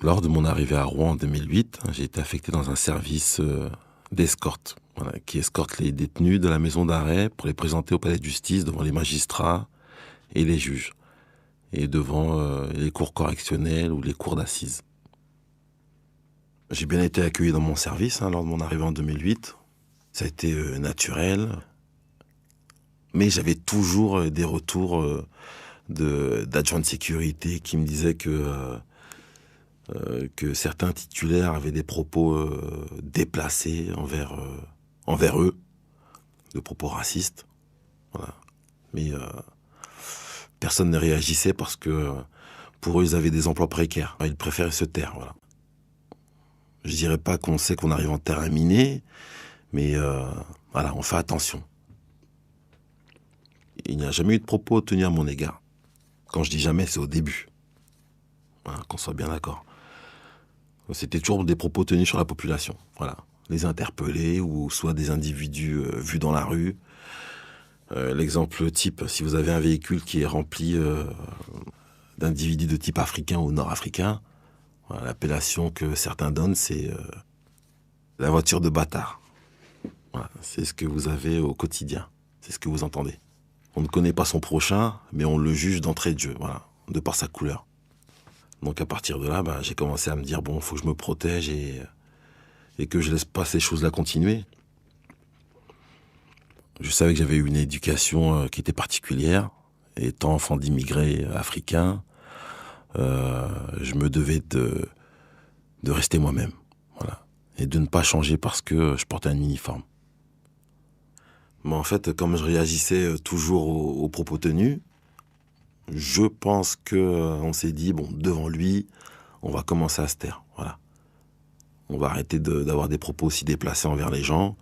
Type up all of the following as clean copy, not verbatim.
Lors de mon arrivée à Rouen en 2008, j'ai été affecté dans un service d'escorte, voilà, qui escorte les détenus de la maison d'arrêt pour les présenter au palais de justice devant les magistrats et les juges, et devant les cours correctionnelles ou les cours d'assises. J'ai bien été accueilli dans mon service lors de mon arrivée en 2008. Ça a été naturel, mais j'avais toujours des retours d'adjoints de sécurité qui me disaient que certains titulaires avaient des propos déplacés envers eux, de propos racistes. Voilà. Mais personne ne réagissait parce que pour eux, ils avaient des emplois précaires. Ils préféraient se taire. Voilà. Je dirais pas qu'on sait qu'on arrive en terrain miné, mais voilà, on fait attention. Il n'y a jamais eu de propos tenus à mon égard. Quand je dis jamais, c'est au début. Voilà, qu'on soit bien d'accord. C'était toujours des propos tenus sur la population. Voilà. Les interpeller ou soit des individus vus dans la rue. L'exemple type, si vous avez un véhicule qui est rempli d'individus de type africain ou nord-africain, voilà, l'appellation que certains donnent, c'est la voiture de bâtard. Voilà, c'est ce que vous avez au quotidien. C'est ce que vous entendez. On ne connaît pas son prochain, mais on le juge d'entrée de jeu, voilà, de par sa couleur. Donc à partir de là, j'ai commencé à me dire, bon, il faut que je me protège et que je laisse pas ces choses-là continuer. Je savais que j'avais eu une éducation qui était particulière. Étant enfant d'immigrés africains, je me devais de rester moi-même. Voilà. Et de ne pas changer parce que je portais un uniforme. Mais en fait, comme je réagissais toujours aux propos tenus, je pense qu'on s'est dit, bon, devant lui, on va commencer à se taire. Voilà. On va arrêter d'avoir des propos aussi déplacés envers les gens.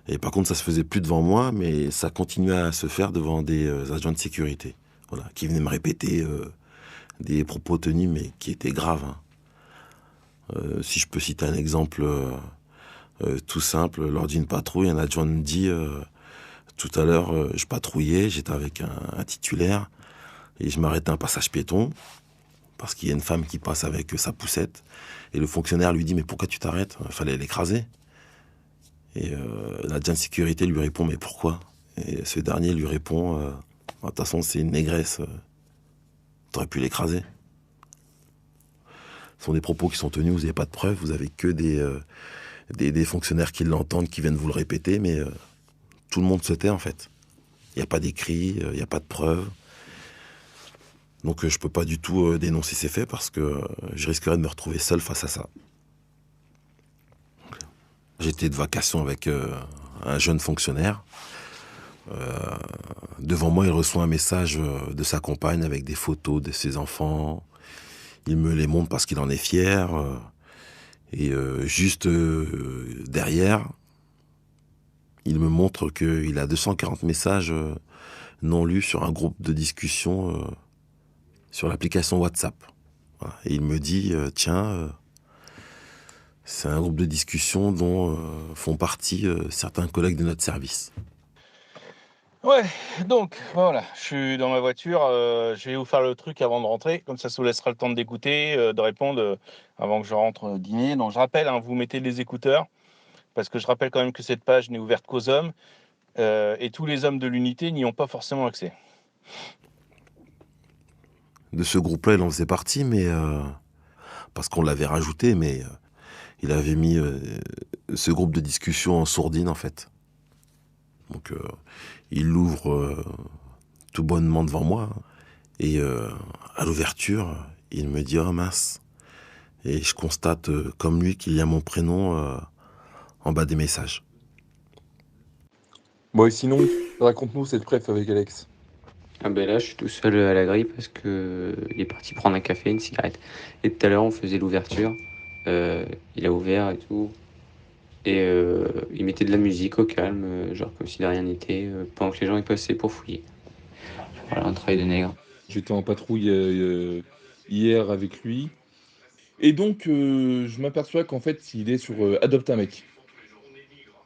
Et par contre, ça se faisait plus devant moi, mais ça continuait à se faire devant des agents de sécurité. Voilà, qui venaient me répéter des propos tenus, mais qui étaient graves. Si je peux citer un exemple tout simple, lors d'une patrouille, un adjoint me dit tout à l'heure, je patrouillais, j'étais avec un titulaire, et je m'arrêtais à un passage piéton, parce qu'il y a une femme qui passe avec sa poussette, et le fonctionnaire lui dit, mais pourquoi tu t'arrêtes? Il fallait l'écraser. Et l'adjoint de sécurité lui répond, mais pourquoi? Et ce dernier lui répond, de toute façon, c'est une négresse, t'aurais pu l'écraser. Ce sont des propos qui sont tenus, vous n'avez pas de preuves, vous avez que des fonctionnaires qui l'entendent, qui viennent vous le répéter, mais tout le monde se tait en fait. Il n'y a pas d'écrit, il n'y a pas de preuves. Donc je peux pas du tout dénoncer ces faits parce que je risquerais de me retrouver seul face à ça. J'étais de vacation avec un jeune fonctionnaire. Devant moi, il reçoit un message de sa compagne avec des photos de ses enfants. Il me les montre parce qu'il en est fier. Et juste derrière, il me montre qu'il a 240 messages non lus sur un groupe de discussion sur l'application WhatsApp. Voilà. Et il me dit, tiens, c'est un groupe de discussion dont font partie certains collègues de notre service. Ouais, donc voilà, je suis dans ma voiture, je vais vous faire le truc avant de rentrer, comme ça vous laissera le temps d'écouter, de répondre, avant que je rentre, dîner. Donc je rappelle, vous mettez les écouteurs, parce que je rappelle quand même que cette page n'est ouverte qu'aux hommes, et tous les hommes de l'unité n'y ont pas forcément accès. De ce groupe-là, il en faisait partie, mais parce qu'on l'avait rajouté, mais il avait mis ce groupe de discussion en sourdine, en fait. Donc, il l'ouvre tout bonnement devant moi. Et à l'ouverture, il me dit « Oh mince !» Et je constate, comme lui, qu'il y a mon prénom en bas des messages. Bon, et sinon, raconte-nous cette préf avec Alex. Ah ben là, je suis tout seul à la grille parce que il est parti prendre un café, une cigarette. Et tout à l'heure, on faisait l'ouverture. Il a ouvert et tout. Et il mettait de la musique au calme, genre comme si de rien n'était, pendant que les gens y passaient pour fouiller. Voilà, un travail de nègre. J'étais en patrouille hier avec lui. Et donc, je m'aperçois qu'en fait, il est sur Adopte un mec.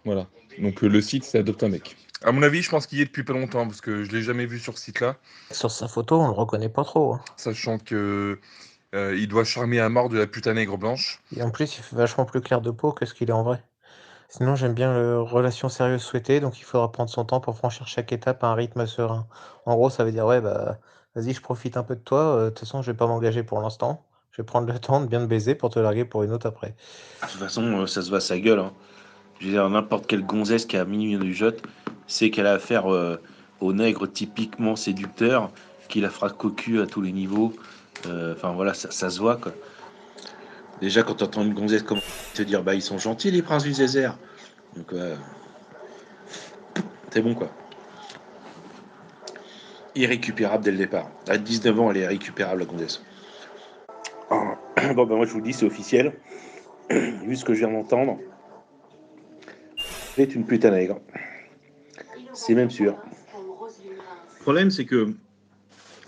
Voilà. Donc, le site, c'est Adopte un mec. À mon avis, je pense qu'il y est depuis pas longtemps, parce que je l'ai jamais vu sur ce site-là. Sur sa photo, on le reconnaît pas trop, hein. Sachant que Il doit charmer à mort de la putain nègre blanche. Et en plus, il fait vachement plus clair de peau que ce qu'il est en vrai. Sinon, j'aime bien le relation sérieuse souhaitée, donc il faudra prendre son temps pour franchir chaque étape à un rythme serein. En gros, ça veut dire, ouais, bah, vas-y, je profite un peu de toi, de toute façon, je vais pas m'engager pour l'instant. Je vais prendre le temps de bien te baiser pour te larguer pour une autre après. De toute façon, ça se voit à sa gueule. Hein. Je veux dire, n'importe quelle gonzesse qui a minuit du jeu sait qu'elle a affaire au nègre typiquement séducteur, qui la fera cocu à tous les niveaux. Enfin voilà, ça se voit quoi. Déjà, quand tu entends une gonzesse comme te dire, bah ils sont gentils les princes du désert. Donc, c'est bon quoi. Irrécupérable dès le départ. À 19 ans, elle est irrécupérable la gonzesse. Bon, ben moi je vous le dis, c'est officiel. Vu ce que je viens d'entendre, c'est une putain nègre. C'est même sûr. Le problème, c'est que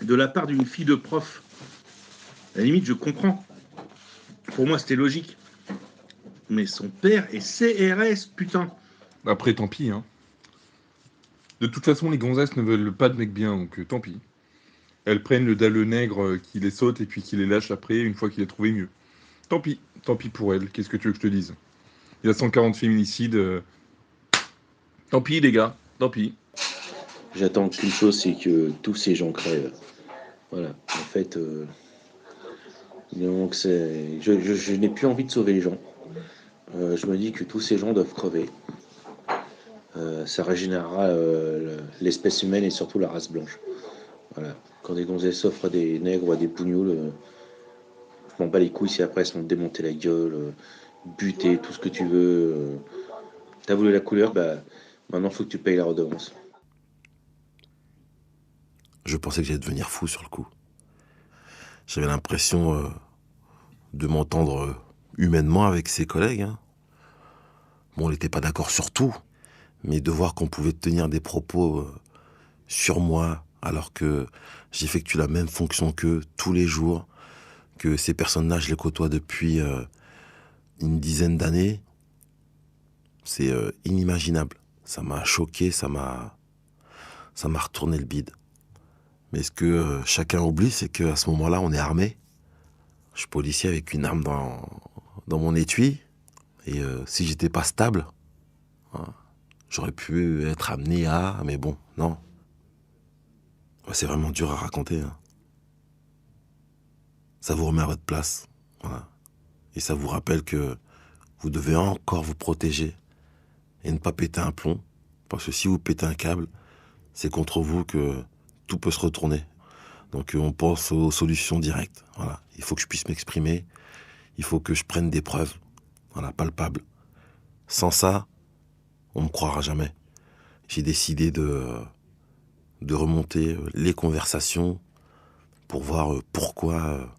de la part d'une fille de prof, à la limite, je comprends. Pour moi, c'était logique. Mais son père est CRS, putain. Après, tant pis, hein. De toute façon, les gonzesses ne veulent pas de mecs bien, donc tant pis. Elles prennent le dalle nègre qui les saute et puis qui les lâche après, une fois qu'il a trouvé mieux. Tant pis pour elles, qu'est-ce que tu veux que je te dise? Il y a 140 féminicides. Tant pis, les gars, tant pis. J'attends qu'une chose, c'est que tous ces gens crèvent. Voilà, en fait, donc je n'ai plus envie de sauver les gens. Je me dis que tous ces gens doivent crever. Ça régénérera l'espèce humaine et surtout la race blanche. Voilà. Quand des gonzesses offrent à des nègres ou à des pougnoules, je m'en bats les couilles si après elles se font démonter la gueule, buter, tout ce que tu veux. T'as voulu la couleur, bah maintenant faut que tu payes la redevance. Je pensais que j'allais devenir fou sur le coup. J'avais l'impression de m'entendre humainement avec ses collègues. Hein. Bon, on n'était pas d'accord sur tout, mais de voir qu'on pouvait tenir des propos sur moi alors que j'effectue la même fonction qu'eux tous les jours, que ces personnes-là, je les côtoie depuis une dizaine d'années, c'est inimaginable. Ça m'a choqué, ça m'a retourné le bide. Mais ce que chacun oublie, c'est qu'à ce moment-là, on est armé. Je suis policier avec une arme dans mon étui. Et si j'étais pas stable, hein, j'aurais pu être amené à... Mais bon, non. Ouais, c'est vraiment dur à raconter. Hein. Ça vous remet à votre place. Voilà. Et ça vous rappelle que vous devez encore vous protéger et ne pas péter un plomb. Parce que si vous pétez un câble, c'est contre vous que tout peut se retourner. Donc on pense aux solutions directes. Voilà. Il faut que je puisse m'exprimer. Il faut que je prenne des preuves, voilà, palpables. Sans ça, on ne me croira jamais. J'ai décidé de remonter les conversations pour voir pourquoi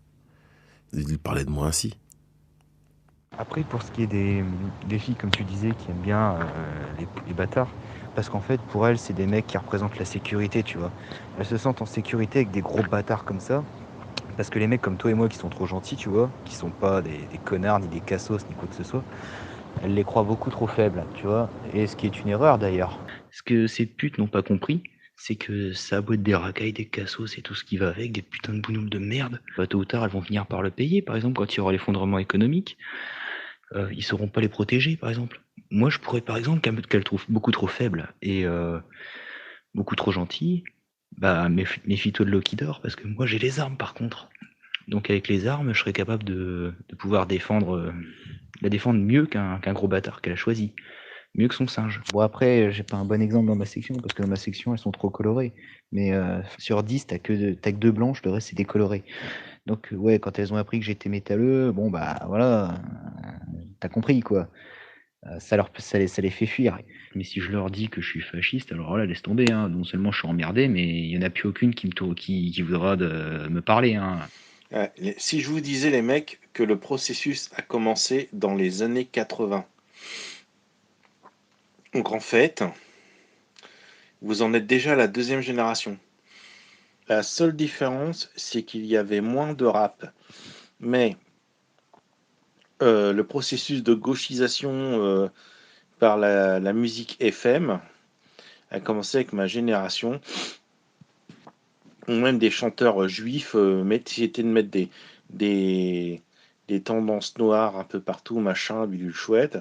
il parlait de moi ainsi. Après, pour ce qui est des filles, comme tu disais, qui aiment bien les bâtards, parce qu'en fait, pour elles, c'est des mecs qui représentent la sécurité, tu vois. Elles se sentent en sécurité avec des gros bâtards comme ça, parce que les mecs comme toi et moi qui sont trop gentils, tu vois, qui sont pas des connards, ni des cassos, ni quoi que ce soit, elles les croient beaucoup trop faibles, tu vois. Et ce qui est une erreur d'ailleurs. Ce que ces putes n'ont pas compris, c'est que ça a beau être des racailles, des cassos et tout ce qui va avec, des putains de bougnoums de merde, bah, tôt ou tard, elles vont finir par le payer, par exemple, quand il y aura l'effondrement économique. Ils sauront pas les protéger, par exemple. Moi, je pourrais, par exemple, qu'elle trouve beaucoup trop faible et beaucoup trop gentille, bah, méfie-toi de l'eau qui dort, parce que moi, j'ai les armes, par contre. Donc, avec les armes, je serais capable de pouvoir la défendre mieux qu'un gros bâtard qu'elle a choisi. Mieux que son singe. Bon, après, j'ai pas un bon exemple dans ma section, parce que dans ma section, elles sont trop colorées. Mais sur 10, t'as que 2 blanches, le reste, c'est décoloré. Donc, ouais, quand elles ont appris que j'étais métalleux, bon, bah, voilà, t'as compris, quoi. Ça les fait fuir. Mais si je leur dis que je suis fasciste, alors là, laisse tomber, hein. Non seulement je suis emmerdé, mais il y en a plus aucune qui voudra me parler, hein. Si je vous disais, les mecs, que le processus a commencé dans les années 80. Donc en fait, vous en êtes déjà à la 2e génération. La seule différence, c'est qu'il y avait moins de rap. Mais le processus de gauchisation par la musique FM a commencé avec ma génération. Ou même des chanteurs juifs essayaient de mettre des, des tendances noires un peu partout, machin, bidule chouette.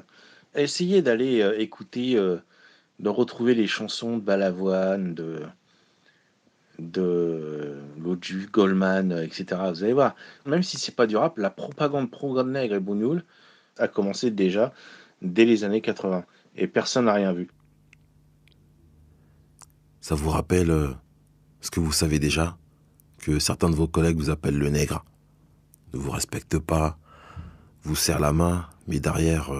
Essayez d'aller écouter, de retrouver les chansons de Balavoine, de Loju, Goldman, etc. Vous allez voir, même si c'est pas du rap, la propagande pro-nègre et bougnoul a commencé déjà dès les années 80. Et personne n'a rien vu. Ça vous rappelle ce que vous savez déjà, que certains de vos collègues vous appellent le nègre, ne vous respectent pas, vous serrent la main, mais derrière,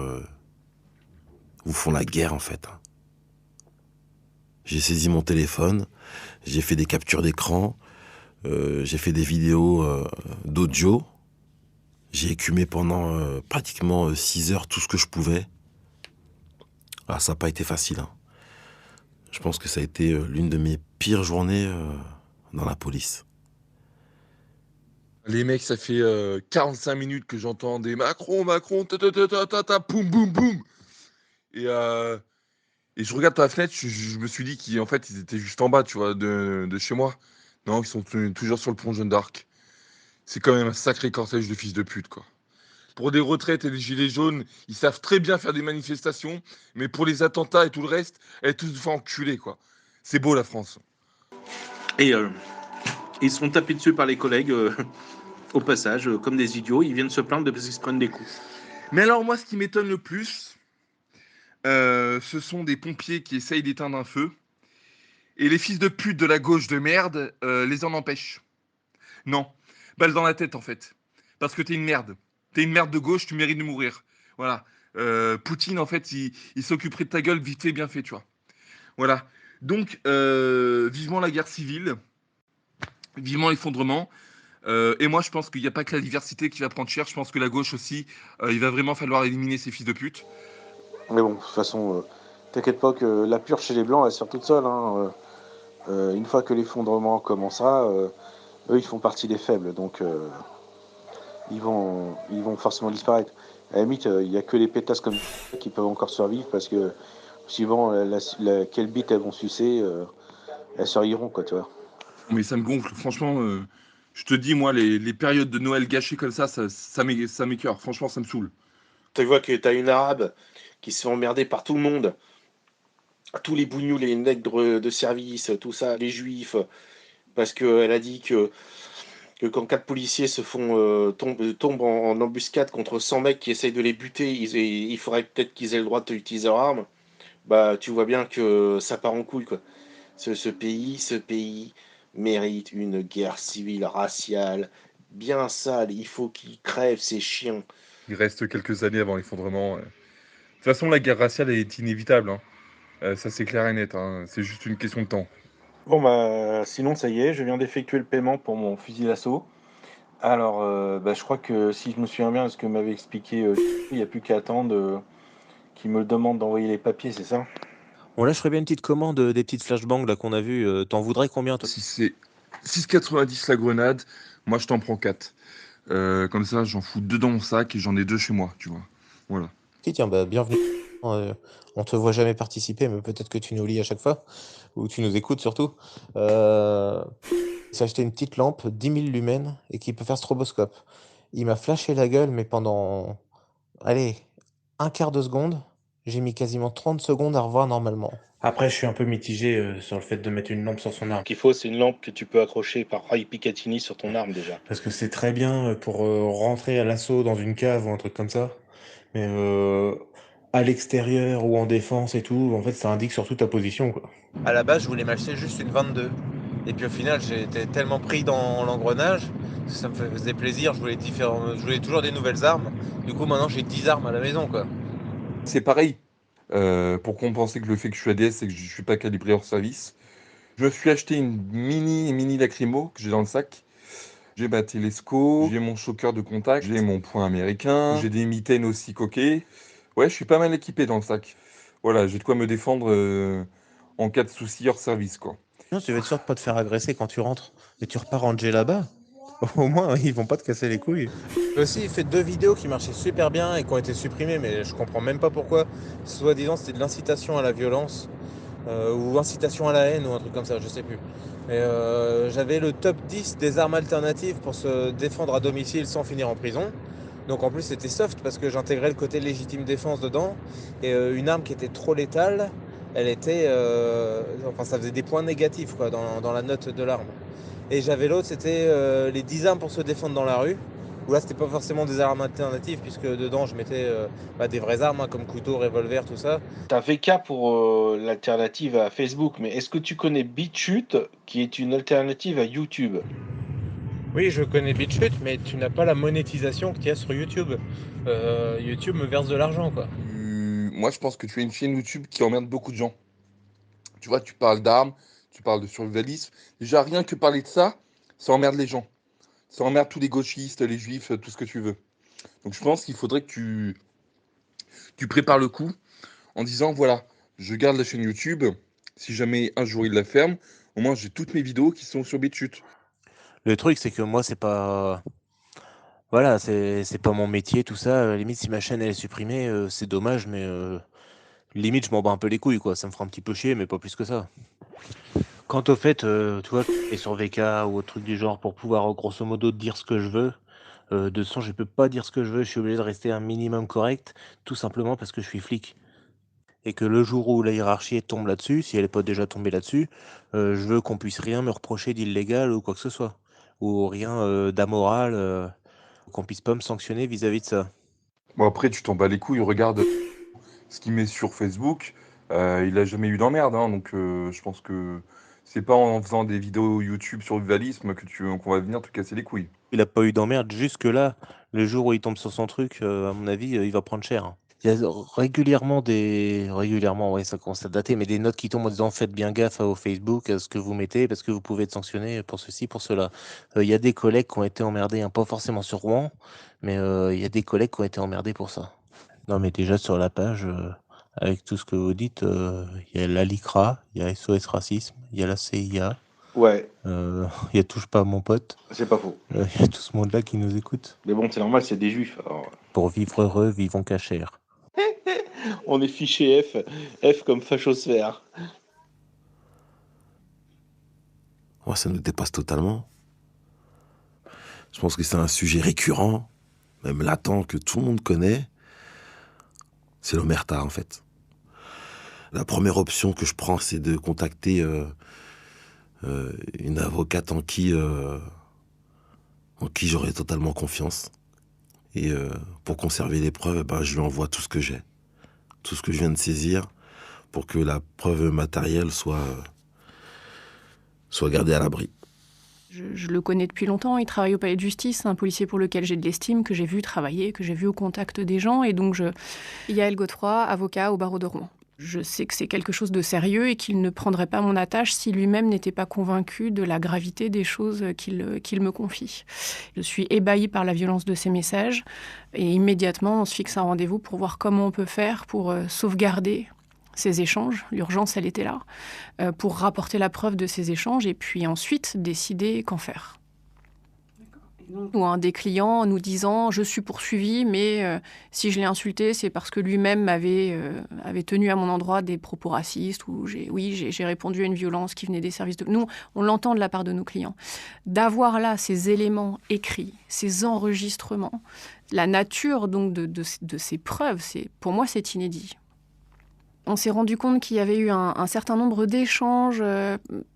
vous font la guerre en fait. J'ai saisi mon téléphone, j'ai fait des captures d'écran, j'ai fait des vidéos d'audio, j'ai écumé pendant pratiquement 6 heures tout ce que je pouvais. Ah, ça n'a pas été facile, hein. Je pense que ça a été l'une de mes pires journées dans la police. Les mecs, ça fait 45 minutes que j'entends des Macron, Macron, ta ta ta ta ta ta, boum boum boum. Et je regarde par la fenêtre, je me suis dit qu'en fait, ils étaient juste en bas, tu vois, de chez moi. Non, ils sont toujours sur le pont Jeanne d'Arc. C'est quand même un sacré cortège de fils de pute, quoi. Pour des retraites et des gilets jaunes, ils savent très bien faire des manifestations, mais pour les attentats et tout le reste, elles tous fait enculer, quoi. C'est beau, la France. Et ils se font taper dessus par les collègues au passage, comme des idiots. Ils viennent se plaindre parce qu'ils se prennent des coups. Mais alors, moi, ce qui m'étonne le plus, ce sont des pompiers qui essayent d'éteindre un feu. Et les fils de pute de la gauche de merde les en empêchent. Non, balle dans la tête en fait. Parce que t'es une merde. T'es une merde de gauche, tu mérites de mourir. Voilà. Poutine en fait, il s'occuperait de ta gueule vite fait, bien fait, tu vois. Voilà. Donc, vivement la guerre civile, vivement l'effondrement. Et moi, je pense qu'il n'y a pas que la diversité qui va prendre cher. Je pense que la gauche aussi, il va vraiment falloir éliminer ces fils de pute. Mais bon, de toute façon, t'inquiète pas que la purge chez les Blancs, elle sort toute seule. Hein. Une fois que l'effondrement commencera, eux, ils font partie des faibles. Donc, ils vont forcément disparaître. À la limite, il n'y a que les pétasses comme qui peuvent encore survivre parce que suivant quelle bite elles vont sucer, elles survivront, quoi, tu vois. Mais ça me gonfle. Franchement, je te dis, moi, les périodes de Noël gâchées comme ça m'écœure. Franchement, ça me saoule. Tu vois que t'as une arabe qui se fait emmerder par tout le monde, tous les bougnous, les nègres de service, tout ça, les juifs, parce qu'elle a dit que quand 4 policiers tombent en embuscade contre 100 mecs qui essayent de les buter, il faudrait peut-être qu'ils aient le droit d'utiliser leur arme. Bah, tu vois bien que ça part en couille, quoi. Ce pays mérite une guerre civile raciale bien sale. Il faut qu'il crève ces chiens. Il reste quelques années avant l'effondrement. De toute façon, la guerre raciale est inévitable, hein. Ça, c'est clair et net, hein. C'est juste une question de temps. Bon, bah, sinon, ça y est, je viens d'effectuer le paiement pour mon fusil d'assaut. Alors, bah, je crois que si je me souviens bien de ce que m'avait expliqué, il n'y a plus qu'à attendre qu'il me le demande d'envoyer les papiers, c'est ça? Bon, là, je ferais bien une petite commande des petites flashbangs là qu'on a vues. T'en voudrais combien, toi? Si c'est 6,90 la grenade, moi, je t'en prends 4. Comme ça, j'en fous 2 dans mon sac et j'en ai 2 chez moi, tu vois. Voilà. Si, tiens, bah, bienvenue. On te voit jamais participer, mais peut-être que tu nous lis à chaque fois, ou tu nous écoutes surtout. Il s'est acheté une petite lampe, 10 000 lumens, et qui peut faire stroboscope. Il m'a flashé la gueule, mais pendant, allez, un quart de seconde, j'ai mis quasiment 30 secondes à revoir normalement. Après, je suis un peu mitigé sur le fait de mettre une lampe sur son arme. Ce qu'il faut, c'est une lampe que tu peux accrocher par Ray Picatinny sur ton arme déjà. Parce que c'est très bien pour rentrer à l'assaut dans une cave ou un truc comme ça. Mais à l'extérieur ou en défense et tout, en fait, ça indique surtout ta position, quoi. À la base, je voulais m'acheter juste une 22. Et puis au final, j'étais tellement pris dans l'engrenage, ça me faisait plaisir, je voulais toujours des nouvelles armes. Du coup, maintenant, j'ai 10 armes à la maison, quoi. C'est pareil. Pour compenser que le fait que je suis ADS et que je suis pas calibré hors service, je me suis acheté une mini lacrymo que j'ai dans le sac. J'ai ma télesco, j'ai mon choker de contact, j'ai mon point américain, j'ai des mitaines aussi coquées. Ouais, je suis pas mal équipé dans le sac. Voilà, j'ai de quoi me défendre en cas de souci hors service, quoi. Non, tu vas être sûr de pas te faire agresser quand tu rentres. Et tu repars ranger là-bas. Au moins, ils vont pas te casser les couilles. J'ai aussi fait 2 vidéos qui marchaient super bien et qui ont été supprimées, mais je comprends même pas pourquoi. Soi-disant, c'était de l'incitation à la violence. ou incitation à la haine ou un truc comme ça, je sais plus. Mais j'avais le top 10 des armes alternatives pour se défendre à domicile sans finir en prison. Donc en plus c'était soft parce que j'intégrais le côté légitime défense dedans. Et une arme qui était trop létale, elle était... enfin ça faisait des points négatifs quoi, dans la note de l'arme. Et j'avais l'autre, c'était les 10 armes pour se défendre dans la rue. Où là c'était pas forcément des armes alternatives puisque dedans je mettais des vraies armes comme couteau, revolver, tout ça. T'as VK pour l'alternative à Facebook, mais est-ce que tu connais BitChute, qui est une alternative à YouTube? Oui, je connais BitChute, mais tu n'as pas la monétisation qu'il y a sur YouTube. YouTube me verse de l'argent, quoi. Moi, je pense que tu as une chaîne YouTube qui emmerde beaucoup de gens. Tu vois, tu parles d'armes, tu parles de survivalisme. Déjà, rien que parler de ça, ça emmerde les gens. Ça emmerde tous les gauchistes, les juifs, tout ce que tu veux. Donc, je pense qu'il faudrait que tu prépares le coup en disant, voilà, je garde la chaîne YouTube. Si jamais un jour il la ferme, au moins j'ai toutes mes vidéos qui sont sur BitChute. Le truc, c'est que moi, c'est pas... Voilà, c'est pas mon métier, tout ça. Limite, si ma chaîne elle est supprimée, c'est dommage, mais limite, je m'en bats un peu les couilles, quoi. Ça me fera un petit peu chier, mais pas plus que ça. Quant au fait, tu vois, et sur VK ou autre truc du genre pour pouvoir grosso modo dire ce que je veux, de toute façon, je peux pas dire ce que je veux, je suis obligé de rester un minimum correct, tout simplement parce que je suis flic. Et que le jour où la hiérarchie tombe là-dessus, si elle n'est pas déjà tombée là-dessus, je veux qu'on puisse rien me reprocher d'illégal ou quoi que ce soit. Ou rien d'amoral, qu'on puisse pas me sanctionner vis-à-vis de ça. Bon, après, tu t'en bats les couilles, regarde ce qu'il met sur Facebook. Il a jamais eu d'emmerde, hein, donc je pense que c'est pas en faisant des vidéos YouTube sur le survivalisme qu'on va venir te casser les couilles. Il a pas eu d'emmerde jusque-là. Le jour où il tombe sur son truc, à mon avis, il va prendre cher. Il y a régulièrement Régulièrement, ouais, ça commence à dater, mais des notes qui tombent en disant faites bien gaffe au Facebook, à ce que vous mettez, parce que vous pouvez être sanctionné pour ceci, pour cela. Il y a des collègues qui ont été emmerdés, hein, pas forcément sur Rouen, mais il y a des collègues qui ont été emmerdés pour ça. Non, mais déjà sur la page, avec tout ce que vous dites, il y a la LICRA, il y a SOS Racisme, il y a la CIA, Ouais, il y a Touche pas à mon pote, c'est pas faux. il y a tout ce monde-là qui nous écoute. Mais bon, c'est normal, c'est des juifs. Alors, Pour vivre heureux, vivons cachère. on est fiché F, F comme fachosphère. Ouais, ça nous dépasse totalement. Je pense que c'est un sujet récurrent, même latent, que tout le monde connaît. C'est l'omerta, en fait. La première option que je prends, c'est de contacter une avocate en qui j'aurais totalement confiance. Et pour conserver les preuves, je lui envoie tout ce que j'ai. Tout ce que je viens de saisir pour que la preuve matérielle soit gardée à l'abri. Je le connais depuis longtemps, il travaille au palais de justice, c'est un policier pour lequel j'ai de l'estime, que j'ai vu travailler, que j'ai vu au contact des gens. Et donc, Yaël Godefroy, avocat au barreau de Rouen. Je sais que c'est quelque chose de sérieux et qu'il ne prendrait pas mon attache si lui-même n'était pas convaincu de la gravité des choses qu'il me confie. Je suis ébahie par la violence de ces messages et immédiatement, on se fixe un rendez-vous pour voir comment on peut faire pour sauvegarder ces échanges. L'urgence, elle était là, pour rapporter la preuve de ces échanges et puis ensuite décider qu'en faire. Ou un des clients nous disant « je suis poursuivi, mais si je l'ai insulté, c'est parce que lui-même avait tenu à mon endroit des propos racistes ou j'ai répondu à une violence qui venait des services de... » Nous, on l'entend de la part de nos clients. D'avoir là ces éléments écrits, ces enregistrements, la nature donc de ces preuves, pour moi, c'est inédit. On s'est rendu compte qu'il y avait eu un certain nombre d'échanges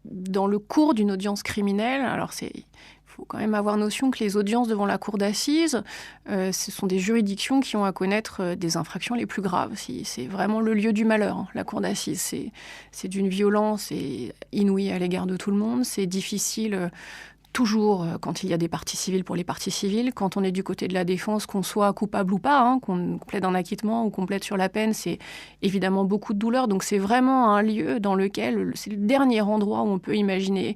dans le cours d'une audience criminelle. Alors, il faut quand même avoir notion que les audiences devant la cour d'assises, ce sont des juridictions qui ont à connaître des infractions les plus graves. C'est vraiment le lieu du malheur, hein, la cour d'assises. C'est d'une violence inouïe à l'égard de tout le monde. C'est difficile... Toujours, quand il y a des parties civiles pour les parties civiles, quand on est du côté de la défense, qu'on soit coupable ou pas, hein, qu'on plaide en acquittement ou qu'on plaide sur la peine, c'est évidemment beaucoup de douleur. Donc c'est vraiment un lieu dans lequel, c'est le dernier endroit où on peut imaginer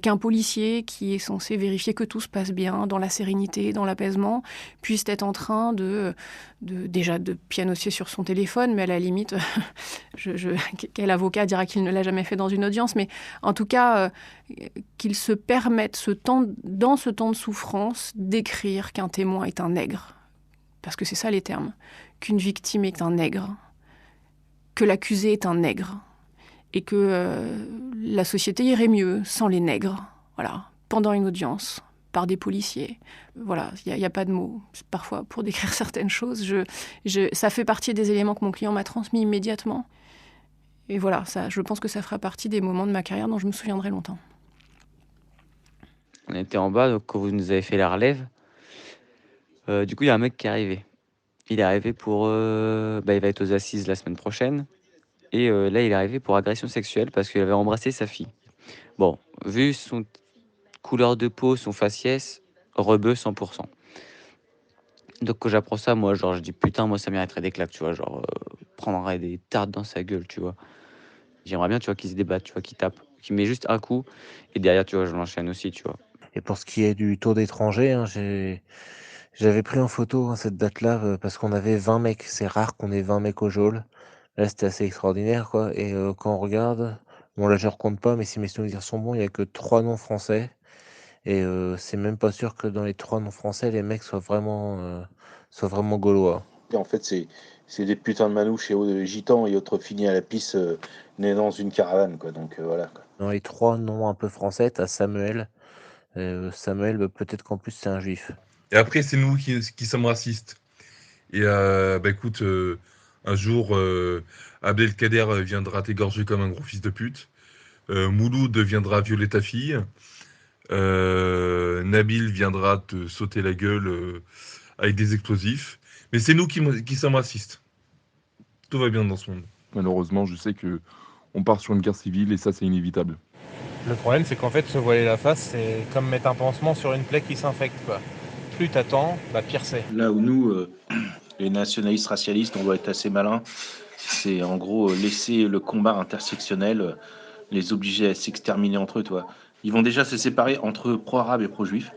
qu'un policier qui est censé vérifier que tout se passe bien, dans la sérénité, dans l'apaisement, puisse être en train déjà de pianoter sur son téléphone, mais à la limite, quel avocat dira qu'il ne l'a jamais fait dans une audience, mais en tout cas, qu'il se permette dans ce temps de souffrance d'écrire qu'un témoin est un nègre, parce que c'est ça les termes, qu'une victime est un nègre, que l'accusé est un nègre, et que la société irait mieux sans les nègres, voilà, pendant une audience, par des policiers. Voilà, il n'y a pas de mots, parfois, pour décrire certaines choses. Ça fait partie des éléments que mon client m'a transmis immédiatement. Et voilà, je pense que ça fera partie des moments de ma carrière dont je me souviendrai longtemps. On était en bas, donc quand vous nous avez fait la relève, du coup, il y a un mec qui est arrivé. Il est arrivé pour... il va être aux assises la semaine prochaine. Et là, il est arrivé pour agression sexuelle parce qu'il avait embrassé sa fille. Bon, vu son couleur de peau, son faciès, rebeu 100%. Donc quand j'apprends ça, moi, genre, je dis putain, moi, ça mériterait des claques, tu vois, genre, prendrait des tartes dans sa gueule, tu vois. J'aimerais bien, tu vois, qu'il se débatte, tu vois, qu'il tape, qu'il met juste un coup, et derrière, tu vois, je l'enchaîne aussi, tu vois. Et pour ce qui est du tour d'étrangers, hein, j'avais pris en photo cette date-là parce qu'on avait 20 mecs. C'est rare qu'on ait 20 mecs au geôle. Là, c'était assez extraordinaire, quoi. Et quand on regarde, bon là, je ne recompte pas, mais si mes souvenirs sont bons, il n'y a que 3 noms français. Et c'est même pas sûr que dans les 3 noms français, les mecs soient vraiment gaulois. Et en fait, c'est des putains de manouches et gitans et autres finis à la pisse nés dans une caravane, quoi. Donc voilà, quoi. Dans les 3 noms un peu français, t'as Samuel. Samuel, peut-être qu'en plus, c'est un juif. Et après, c'est nous qui sommes racistes. Et écoute, un jour, Abdelkader viendra t'égorger comme un gros fils de pute. Mouloud viendra violer ta fille. Nabil viendra te sauter la gueule avec des explosifs. Mais c'est nous qui sommes racistes. Tout va bien dans ce monde. Malheureusement, je sais que on part sur une guerre civile et ça, c'est inévitable. Le problème, c'est qu'en fait, se voiler la face, c'est comme mettre un pansement sur une plaie qui s'infecte, quoi. Plus t'attends, pire c'est. Là où nous, les nationalistes racialistes, on doit être assez malins, c'est en gros laisser le combat intersectionnel les obliger à s'exterminer entre eux, toi. Ils vont déjà se séparer entre pro-arabes et pro-juifs.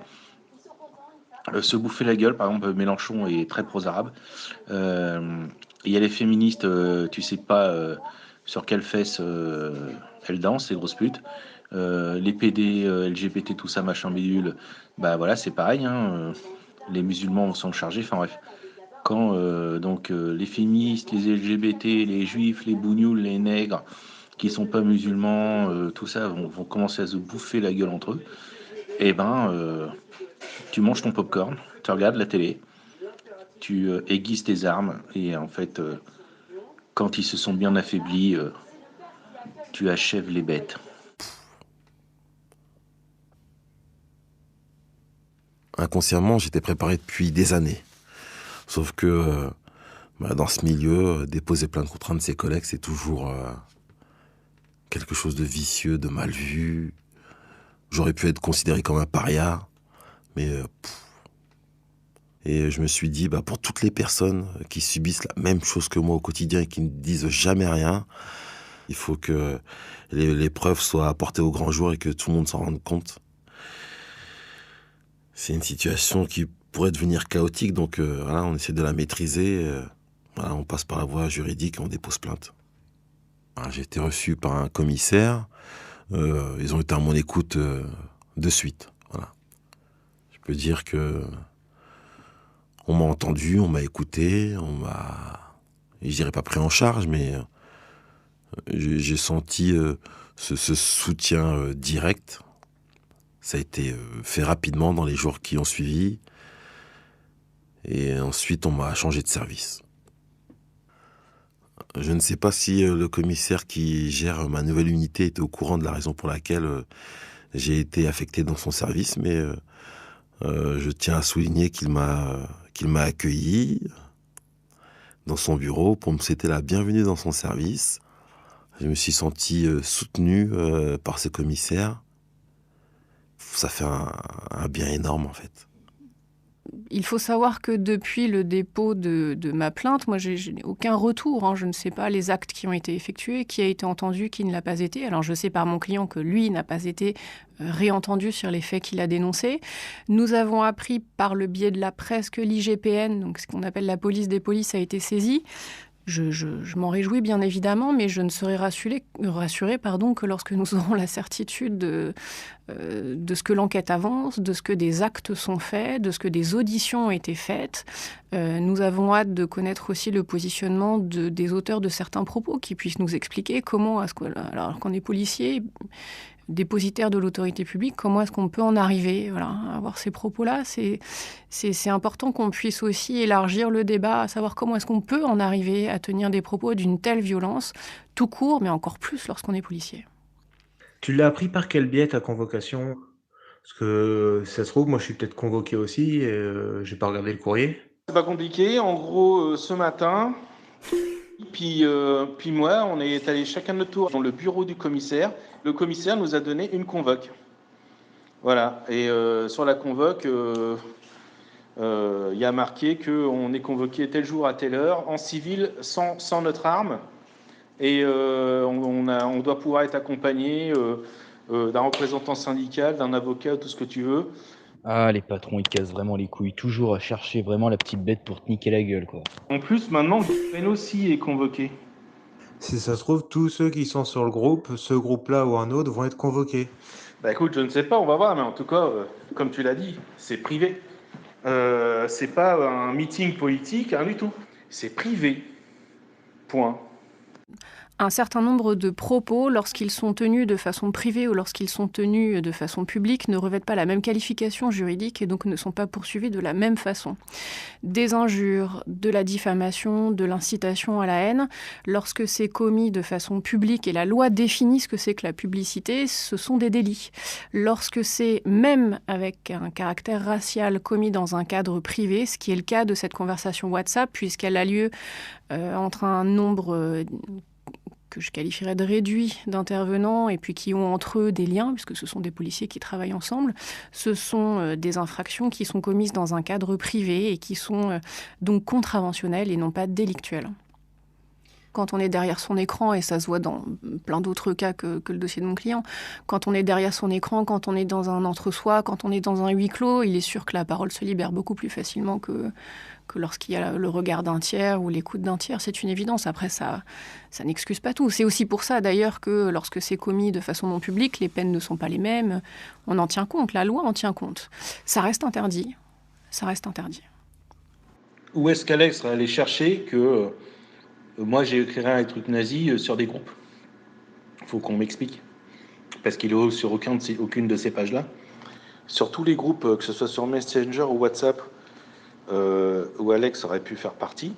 Se bouffer la gueule, par exemple, Mélenchon est très pro-arabe. Il y a les féministes, tu sais pas sur quelle fesse elles dansent, les grosses putes. Les PD, LGBT, tout ça, machin bidule, bah voilà, c'est pareil, hein, les musulmans sont chargés, enfin bref. Quand les féministes, les LGBT, les juifs, les bougnoules, les nègres, qui sont pas musulmans, tout ça, vont commencer à se bouffer la gueule entre eux, et tu manges ton popcorn, tu regardes la télé, tu aiguises tes armes, et en fait, quand ils se sont bien affaiblis, tu achèves les bêtes. Inconsciemment, j'étais préparé depuis des années. Sauf que dans ce milieu, déposer plainte contre un de ses collègues, c'est toujours quelque chose de vicieux, de mal vu. J'aurais pu être considéré comme un paria, mais et je me suis dit, pour toutes les personnes qui subissent la même chose que moi au quotidien et qui ne disent jamais rien, il faut que les preuves soient apportées au grand jour et que tout le monde s'en rende compte. C'est une situation qui pourrait devenir chaotique, donc on essaie de la maîtriser. On passe par la voie juridique et on dépose plainte. J'ai été reçu par un commissaire. Ils ont été à mon écoute de suite. Voilà. Je peux dire que on m'a entendu, on m'a écouté, je dirais pas pris en charge, mais j'ai senti ce soutien direct. Ça a été fait rapidement dans les jours qui ont suivi. Et ensuite, on m'a changé de service. Je ne sais pas si le commissaire qui gère ma nouvelle unité était au courant de la raison pour laquelle j'ai été affecté dans son service, mais je tiens à souligner qu'il m'a accueilli dans son bureau pour me souhaiter la bienvenue dans son service. Je me suis senti soutenu par ce commissaire. Ça fait un bien énorme, en fait. Il faut savoir que depuis le dépôt de ma plainte, moi, je n'ai aucun retour. Hein. Je ne sais pas les actes qui ont été effectués, qui a été entendu, qui ne l'a pas été. Alors, je sais par mon client que lui n'a pas été réentendu sur les faits qu'il a dénoncés. Nous avons appris par le biais de la presse que l'IGPN, donc ce qu'on appelle la police des polices, a été saisie. Je m'en réjouis bien évidemment, mais je ne serai rassurée que lorsque nous aurons la certitude de ce que l'enquête avance, de ce que des actes sont faits, de ce que des auditions ont été faites. Nous avons hâte de connaître aussi le positionnement des auteurs de certains propos qui puissent nous expliquer comment, alors qu'on est policier, dépositaire de l'autorité publique, comment est-ce qu'on peut en arriver à avoir ces propos-là. C'est important qu'on puisse aussi élargir le débat, à savoir comment est-ce qu'on peut en arriver à tenir des propos d'une telle violence, tout court, mais encore plus lorsqu'on est policier. Tu l'as appris par quel biais, ta convocation? Parce que si ça se trouve, moi je suis peut-être convoqué aussi, et j'ai pas regardé le courrier. C'est pas compliqué. En gros, ce matin, puis moi, on est allé chacun de notre tour dans le bureau du commissaire. Le commissaire nous a donné une convoque. Voilà. Et sur la convoque, il y a marqué qu'on est convoqué tel jour à telle heure, en civil, sans notre arme. Et on doit pouvoir être accompagné d'un représentant syndical, d'un avocat, tout ce que tu veux. Ah, les patrons, ils cassent vraiment les couilles, toujours à chercher vraiment la petite bête pour te niquer la gueule, quoi. En plus, maintenant, Ben aussi est convoqué. Si ça se trouve, tous ceux qui sont sur le groupe, ce groupe-là ou un autre, vont être convoqués. Bah écoute, je ne sais pas, on va voir, mais en tout cas, comme tu l'as dit, c'est privé. C'est pas un meeting politique, rien du tout. C'est privé. Point. Un certain nombre de propos, lorsqu'ils sont tenus de façon privée ou lorsqu'ils sont tenus de façon publique, ne revêtent pas la même qualification juridique et donc ne sont pas poursuivis de la même façon. Des injures, de la diffamation, de l'incitation à la haine, lorsque c'est commis de façon publique, et la loi définit ce que c'est que la publicité, ce sont des délits. Lorsque c'est, même avec un caractère racial, commis dans un cadre privé, ce qui est le cas de cette conversation WhatsApp, puisqu'elle a lieu entre un nombre que je qualifierais de réduit d'intervenants et puis qui ont entre eux des liens, puisque ce sont des policiers qui travaillent ensemble, ce sont des infractions qui sont commises dans un cadre privé et qui sont donc contraventionnelles et non pas délictuelles. Quand on est derrière son écran, et ça se voit dans plein d'autres cas que le dossier de mon client, quand on est derrière son écran, quand on est dans un entre-soi, quand on est dans un huis clos, il est sûr que la parole se libère beaucoup plus facilement que lorsqu'il y a le regard d'un tiers ou l'écoute d'un tiers. C'est une évidence. Après, ça n'excuse pas tout. C'est aussi pour ça, d'ailleurs, que lorsque c'est commis de façon non publique, les peines ne sont pas les mêmes. On en tient compte. La loi en tient compte. Ça reste interdit. Ça reste interdit. Où est-ce qu'Alex serait allé chercher que moi j'ai écrit un truc nazi sur des groupes? Faut qu'on m'explique. Parce qu'il est sur aucune de ces pages-là. Sur tous les groupes, que ce soit sur Messenger ou WhatsApp, où Alex aurait pu faire partie,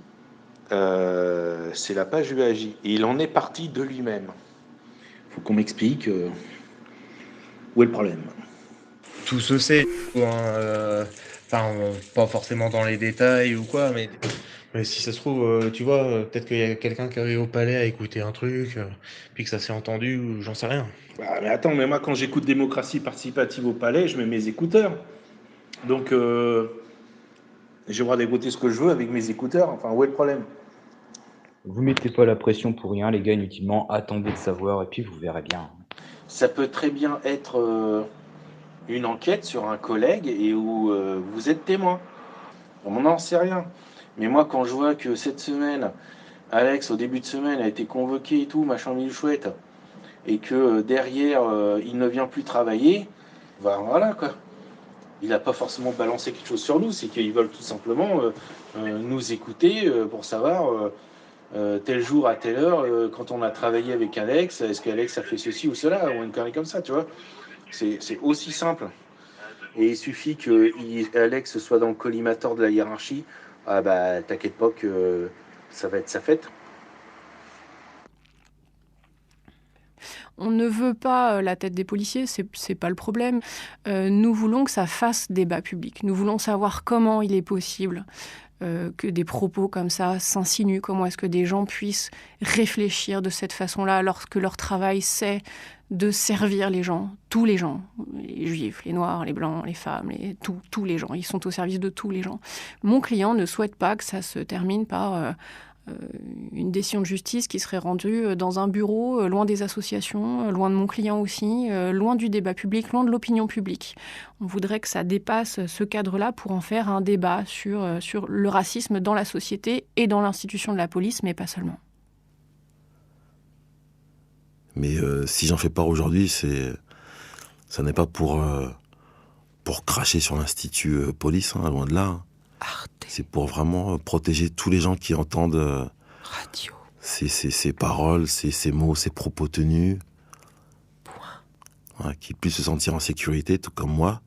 c'est la page UAJ. Et il en est parti de lui-même. Faut qu'on m'explique où est le problème. Tout se sait, pas forcément dans les détails ou quoi, mais si ça se trouve, tu vois, peut-être qu'il y a quelqu'un qui arrive au palais à écouter un truc, puis que ça s'est entendu, ou j'en sais rien. Bah, mais attends, mais moi quand j'écoute démocratie participative au palais, je mets mes écouteurs. Donc j'ai le droit d'écouter ce que je veux avec mes écouteurs. Enfin, où est le problème? Vous mettez pas la pression pour rien, les gars, inutilement, attendez de savoir, et puis vous verrez bien. Ça peut très bien être une enquête sur un collègue et où vous êtes témoin. On n'en sait rien. Mais moi, quand je vois que cette semaine, Alex, au début de semaine, a été convoqué et tout, machin mille chouette, et que derrière, il ne vient plus travailler, bah voilà quoi. Il n'a pas forcément balancé quelque chose sur nous, c'est qu'ils veulent tout simplement nous écouter pour savoir tel jour à telle heure, quand on a travaillé avec Alex, est-ce qu'Alex a fait ceci ou cela, ou une connerie comme ça, tu vois. C'est aussi simple. Et il suffit que Alex soit dans le collimateur de la hiérarchie. Ah bah t'inquiète pas que ça va être sa fête. On ne veut pas la tête des policiers, c'est pas le problème. Nous voulons que ça fasse débat public. Nous voulons savoir comment il est possible que des propos comme ça s'insinuent. Comment est-ce que des gens puissent réfléchir de cette façon-là alors que leur travail c'est de servir les gens, tous les gens, les juifs, les noirs, les blancs, les femmes, tous les gens. Ils sont au service de tous les gens. Mon client ne souhaite pas que ça se termine par une décision de justice qui serait rendue dans un bureau, loin des associations, loin de mon client aussi, loin du débat public, loin de l'opinion publique. On voudrait que ça dépasse ce cadre-là pour en faire un débat sur le racisme dans la société et dans l'institution de la police, mais pas seulement. Mais si j'en fais part aujourd'hui, ça n'est pas pour cracher sur l'Institut police, hein, loin de là. Arte C'est pour vraiment protéger tous les gens qui entendent Radio. ces paroles, ces mots, ces propos tenus. Point. Voilà, qu'ils puissent se sentir en sécurité, tout comme moi.